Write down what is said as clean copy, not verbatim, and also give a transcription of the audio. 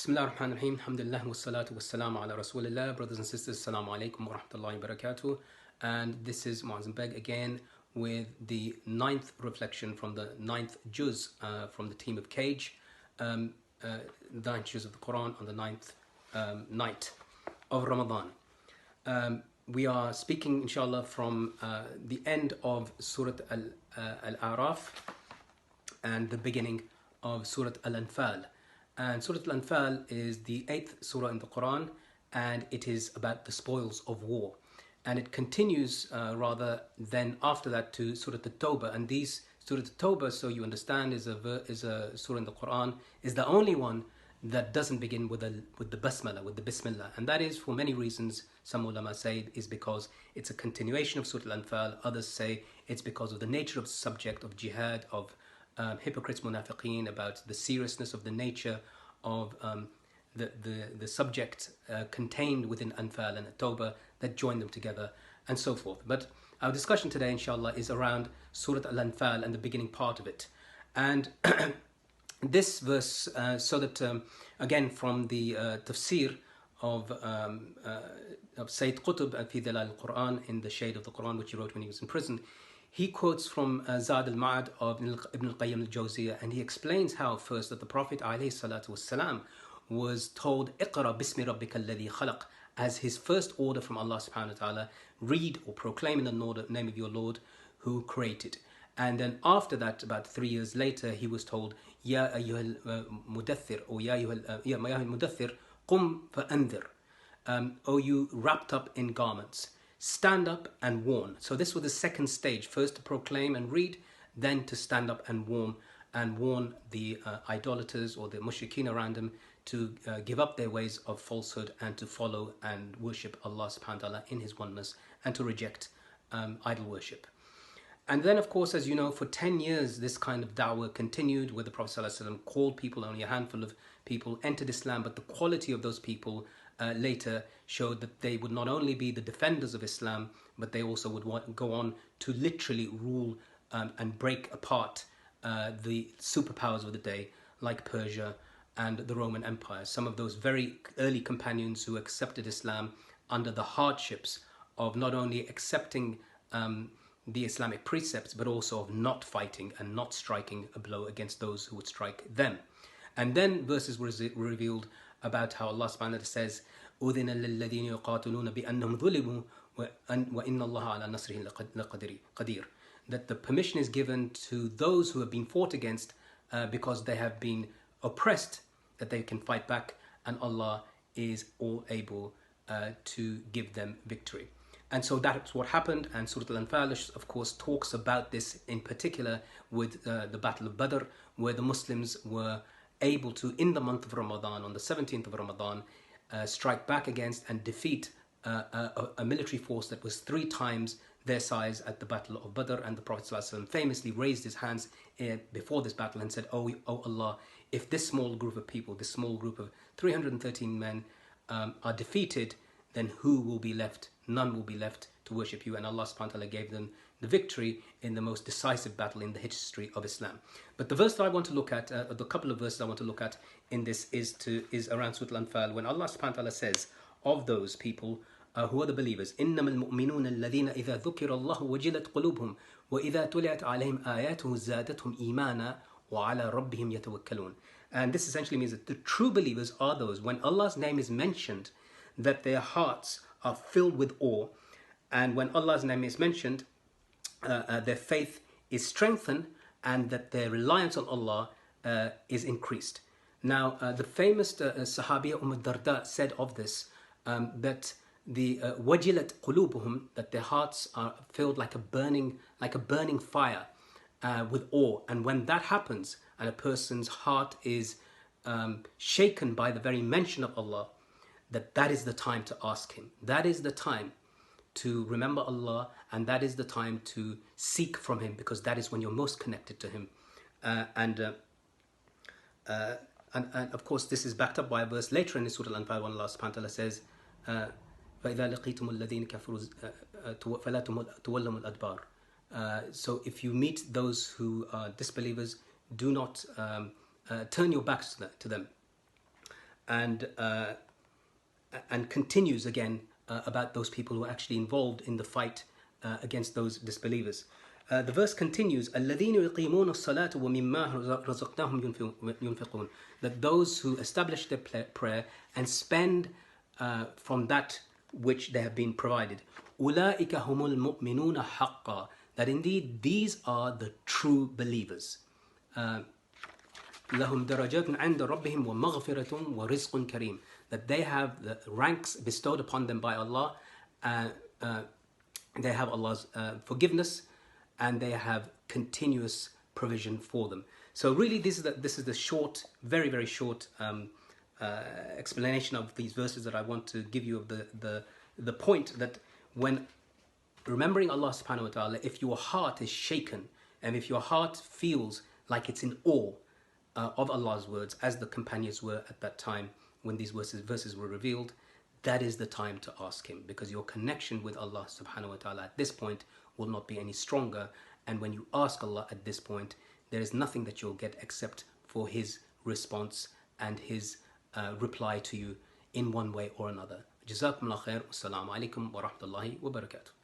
Bismillah ar-Rahman ar-Rahim. Alhamdulillah wa salatu wa salamu ala Rasulillah. Brothers and sisters, Assalamu alaikum wa rahmatullahi wa barakatuh. And this is Muazzam Beg again with the ninth reflection from the ninth juz from the team of Cage, the ninth juz of the Quran on the ninth night of Ramadan. We are speaking, inshallah, from the end of Surah Al-A'raf and the beginning of Surah Al-Anfal. And Surah Al-Anfal is the 8th surah in the Quran, and it is about the spoils of war. And it continues rather then after that to Surah At-Tawbah. And these Surah At-Tawbah, so you understand, is a surah in the Quran, is the only one that doesn't begin with the basmala, with the bismillah. And that is for many reasons. Some ulama say is because it's a continuation of Surah Al-Anfal. Others say it's because of the nature of the subject of jihad, of hypocrites, munafiqeen, about the seriousness of the nature of the subject contained within Anfal and At-Tawbah that join them together, and so forth. But our discussion today, inshallah, is around Surah Al-Anfal and the beginning part of it. And this verse, so that, again, from the tafsir of Sayyid Qutb fi Dhilal al-Quran, in the shade of the Quran, which he wrote when he was in prison, he quotes from Zad al-Ma'ad of Ibn al-Qayyim al-Jawziyah, and he explains how first that the Prophet ﷺ was told, Iqra bismi rabbika alladhi khalaq, as his first order from Allah subhanahu wa ta'ala, read or proclaim in the name of your Lord who created. And then after that, about 3 years later, he was told, Ya ayyuhal mudaththir, or Ya ayyuhal mudaththir, qum fa'andhir, O you wrapped up in garments, stand up and warn. So this was the second stage, first to proclaim and read, then to stand up and warn the idolaters or the mushrikeen around him to give up their ways of falsehood and to follow and worship Allah subhanahu wa ta'ala in his oneness, and to reject idol worship. And then, of course, as you know, for 10 years this kind of da'wah continued, where the Prophet ﷺ called people, only a handful of people entered Islam, but the quality of those people later showed that they would not only be the defenders of Islam, but they also would go on to literally rule and break apart the superpowers of the day, like Persia and the Roman Empire. Some of those very early companions who accepted Islam under the hardships of not only accepting the Islamic precepts, but also of not fighting and not striking a blow against those who would strike them. And then verses were revealed about how Allah subhanahu wa ta'ala says, أُذِنَ لِلَّذِينَ يُقَاتِلُونَ بِأَنَّهُمْ ظُلِمُوا وَإِنَّ اللَّهَ عَلَى نَصْرِهِمْ لَقَدِيرٌ. That the permission is given to those who have been fought against because they have been oppressed, that they can fight back, and Allah is all able to give them victory. And so that's what happened, and Surah Al-Anfal, of course, talks about this in particular with the Battle of Badr, where the Muslims were able to, in the month of Ramadan, on the 17th of Ramadan, strike back against and defeat a military force that was 3 times their size at the Battle of Badr. And the Prophet ﷺ famously raised his hands before this battle and said, Oh Allah, if this small group of people, this small group of 313 men are defeated, then who will be left? None will be left to worship you. And Allah subhanahu wa ta'ala gave them the victory in the most decisive battle in the history of Islam. But the verse that I want to look at, the couple of verses I want to look at in this is around Surah Al-Anfal, when Allah subhanahu wa ta'ala says of those people who are the believers, إِنَّمَا الْمُؤْمِنُونَ الَّذِينَ إِذَا ذُكِرَ اللَّهُ وَجِلَتْ قُلُوبُهُم وَإِذَا تُلِيَتْ عَلَيْهِمْ آيَاتُهُ زَادَتْهُمْ إِيمَانًا وَعَلَى رَبِّهِمْ يَتَوَكَّلُونَ. And this essentially means that the true believers are those, when Allah's name is mentioned, that their hearts are filled with awe, and when Allah's name is mentioned, their faith is strengthened, and that their reliance on Allah is increased. Now, the famous Sahabiya Darda said of this that the wajilat qulubuhum, that their hearts are filled like a burning fire with awe. And when that happens, and a person's heart is shaken by the very mention of Allah, that is the time to ask Him. That is the time to remember Allah, and that is the time to seek from Him, because that is when you're most connected to Him. And of course, this is backed up by a verse later in Surah Al-Anfal, when Allah subhanahu wa ta'ala says, فَإِذَا لَقِيتُمُ الَّذِينَ كَفَرُوا فَلَا تُوَلَّهُمُ الْأَدْبَارِ. So if you meet those who are disbelievers, do not turn your backs to them. and continues again about those people who are actually involved in the fight against those disbelievers. The verse continues, الَّذِينَ يُقِيمُونَ الصَّلَاةَ وَمِمَّا رَزَقْنَاهُمْ يُنْفِقُونَ, that those who establish their prayer and spend from that which they have been provided. أُولَٰئِكَ هُمُ الْمُؤْمِنُونَ حَقًّا, that indeed these are the true believers. لَهُمْ دَرَجَاتٌ عِنْدَ رَبِّهِمْ وَمَغْفِرَةٌ وَرِزْقٌ كَرِيمٌ, that they have the ranks bestowed upon them by Allah, they have Allah's forgiveness, and they have continuous provision for them. So really this is the short, very, very short explanation of these verses that I want to give you of the point that when remembering Allah subhanahu wa ta'ala, if your heart is shaken and if your heart feels like it's in awe of Allah's words, as the companions were at that time when these verses were revealed, that is the time to ask Him, because your connection with Allah subhanahu wa ta'ala at this point will not be any stronger. And when you ask Allah at this point, there is nothing that you'll get except for His response and His reply to you in one way or another. Jazakumullah khair. Assalamu alaikum wa rahmatullahi wa barakatuh.